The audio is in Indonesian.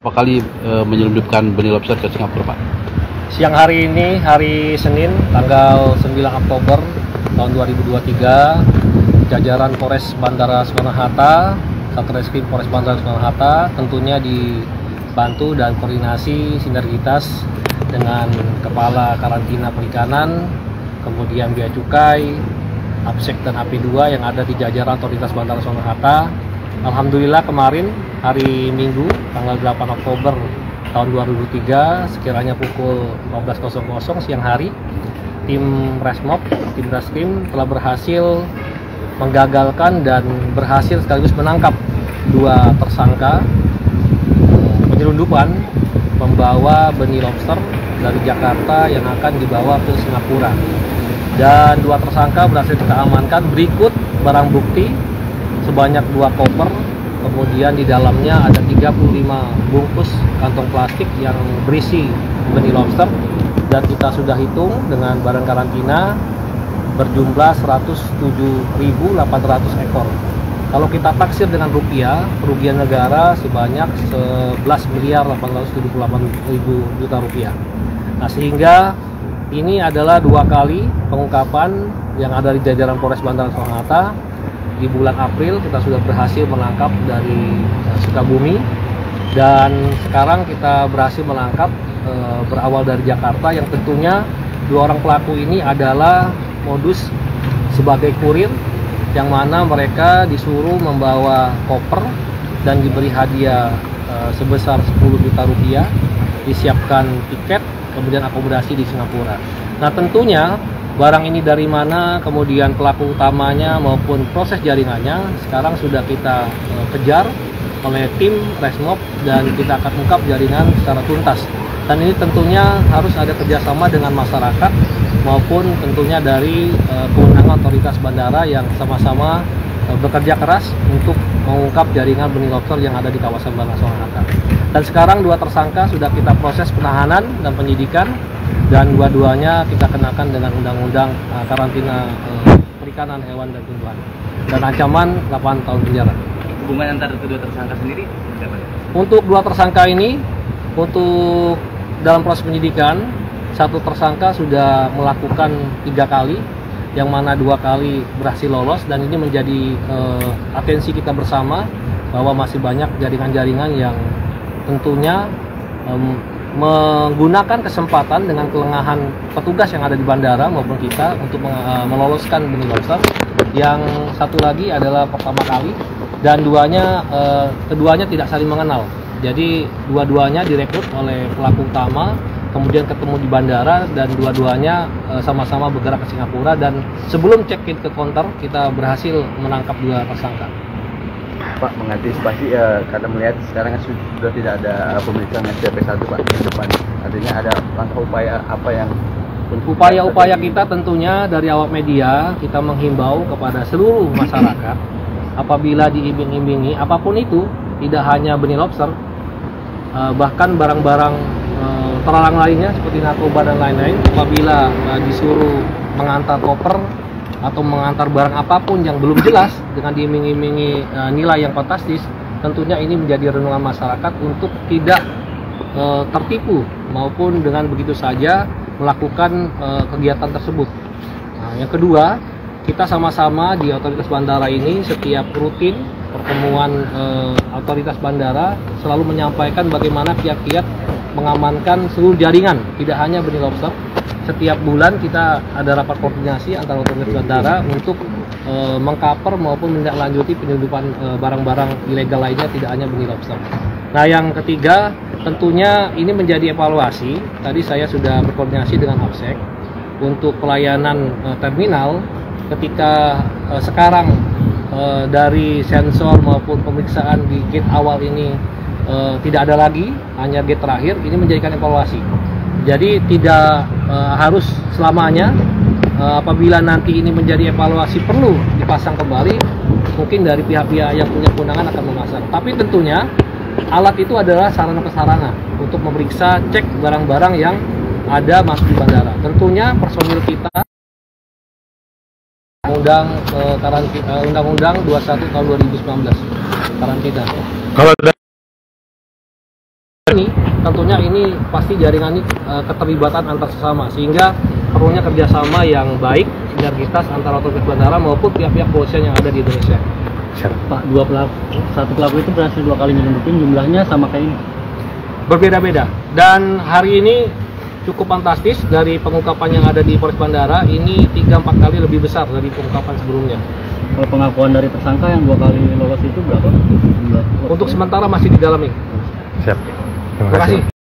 Berapa kali menyelundupkan benih lobster ke Singapura, Pak? Siang hari ini, hari Senin, tanggal 9 Oktober tahun 2023, jajaran Polres Bandara Soekarno-Hatta, Satreskrim Polres Bandara Soekarno-Hatta tentunya dibantu dan koordinasi sinergitas dengan Kepala Karantina Perikanan, kemudian Bea Cukai, APSEK dan AP2 yang ada di jajaran Otoritas Bandara Soekarno-Hatta. Alhamdulillah kemarin hari Minggu tanggal 8 Oktober tahun 2023 sekiranya pukul 15.00 siang hari, tim Resmob, tim Reskrim telah berhasil menggagalkan dan berhasil sekaligus menangkap dua tersangka penyelundupan membawa benih lobster dari Jakarta yang akan dibawa ke Singapura. Dan dua tersangka berhasil kita amankan. Berikut barang bukti sebanyak 2 koper, kemudian di dalamnya ada 35 bungkus kantong plastik yang berisi benih lobster, dan kita sudah hitung dengan barang karantina berjumlah 107.800 ekor. Kalau kita taksir dengan rupiah, kerugian negara sebanyak 11.878.000 juta rupiah. Nah, sehingga ini adalah 2 kali pengungkapan yang ada di jajaran Polres Bandara Soekarno-Hatta. Di bulan April kita sudah berhasil menangkap dari Sukabumi, dan sekarang kita berhasil menangkap berawal dari Jakarta, yang tentunya 2 orang pelaku ini adalah modus sebagai kurir, yang mana mereka disuruh membawa koper dan diberi hadiah sebesar 10 juta rupiah, disiapkan tiket, kemudian akomodasi di Singapura. Nah, tentunya barang ini dari mana, kemudian pelaku utamanya maupun proses jaringannya sekarang sudah kita kejar oleh tim Resmob, dan kita akan ungkap jaringan secara tuntas. Dan ini tentunya harus ada kerjasama dengan masyarakat maupun tentunya dari kewenangan otoritas bandara yang sama-sama bekerja keras untuk mengungkap jaringan benih lobster yang ada di kawasan Bandara Soekarno-Hatta. Dan sekarang 2 tersangka sudah kita proses penahanan dan penyidikan, dan dua-duanya kita kenakan dengan undang-undang karantina perikanan hewan dan tumbuhan, dan ancaman 8 tahun penjara. Hubungan antara kedua tersangka sendiri siapa? Untuk 2 tersangka ini, untuk dalam proses penyidikan, 1 tersangka sudah melakukan 3 kali, yang mana 2 kali berhasil lolos, dan ini menjadi atensi kita bersama bahwa masih banyak jaringan-jaringan yang tentunya menggunakan kesempatan dengan kelengahan petugas yang ada di bandara maupun kita untuk meloloskan benih lobster. Yang satu lagi adalah pertama kali, dan keduanya tidak saling mengenal. Jadi dua-duanya direkrut oleh pelaku utama, kemudian ketemu di bandara, dan dua-duanya sama-sama bergerak ke Singapura, dan sebelum check-in ke counter kita berhasil menangkap 2 tersangka. Pak, mengantisipasi karena melihat sekarang sudah tidak ada pemeriksaan SCP-1 Pak di depan, artinya ada langkah upaya apa yang upaya kita tentunya dari awak media, kita menghimbau kepada seluruh masyarakat apabila diiming-imingi apapun itu, tidak hanya benih lobster, bahkan barang-barang terlarang lainnya seperti narkoba dan lain-lain, apabila disuruh mengantar koper atau mengantar barang apapun yang belum jelas dengan diiming-imingi nilai yang fantastis, tentunya ini menjadi renungan masyarakat untuk tidak tertipu maupun dengan begitu saja melakukan kegiatan tersebut. Nah, yang kedua, kita sama-sama di otoritas bandara ini setiap rutin pertemuan otoritas bandara selalu menyampaikan bagaimana kiat-kiat mengamankan seluruh jaringan, tidak hanya benih lobster. Setiap bulan kita ada rapat koordinasi antara otoritas bandara untuk mengcover maupun menindaklanjuti penyelundupan barang-barang ilegal lainnya, tidak hanya benih lobster. Nah, yang ketiga, tentunya ini menjadi evaluasi. Tadi saya sudah berkoordinasi dengan APSEK untuk pelayanan terminal. Ketika sekarang dari sensor maupun pemeriksaan di gate awal ini tidak ada lagi, hanya gate terakhir, ini menjadikan evaluasi. Jadi tidak harus selamanya, apabila nanti ini menjadi evaluasi perlu dipasang kembali, mungkin dari pihak-pihak yang punya kewenangan akan memasang. Tapi tentunya alat itu adalah sarana-prasarana untuk memeriksa, cek barang-barang yang ada masuk di bandara. Tentunya personil kita Undang-Undang 21 tahun 2019 karantina. Kalau Ini tentunya ini pasti jaringan ini keterlibatan antar sesama, sehingga perlunya kerjasama yang baik, sinergitas antara otoritas bandara maupun pihak-pihak kepolisian yang ada di Indonesia. Pak, satu pelaku itu berhasil 2 kali nyelundupin, jumlahnya sama kayak ini? Berbeda-beda, dan hari ini cukup fantastis. Dari pengungkapan yang ada di Polres Bandara ini 3-4 kali lebih besar dari pengungkapan sebelumnya. Kalau pengakuan dari tersangka yang 2 kali lolos itu berapa? Untuk sementara masih didalami. Siap. Terima kasih.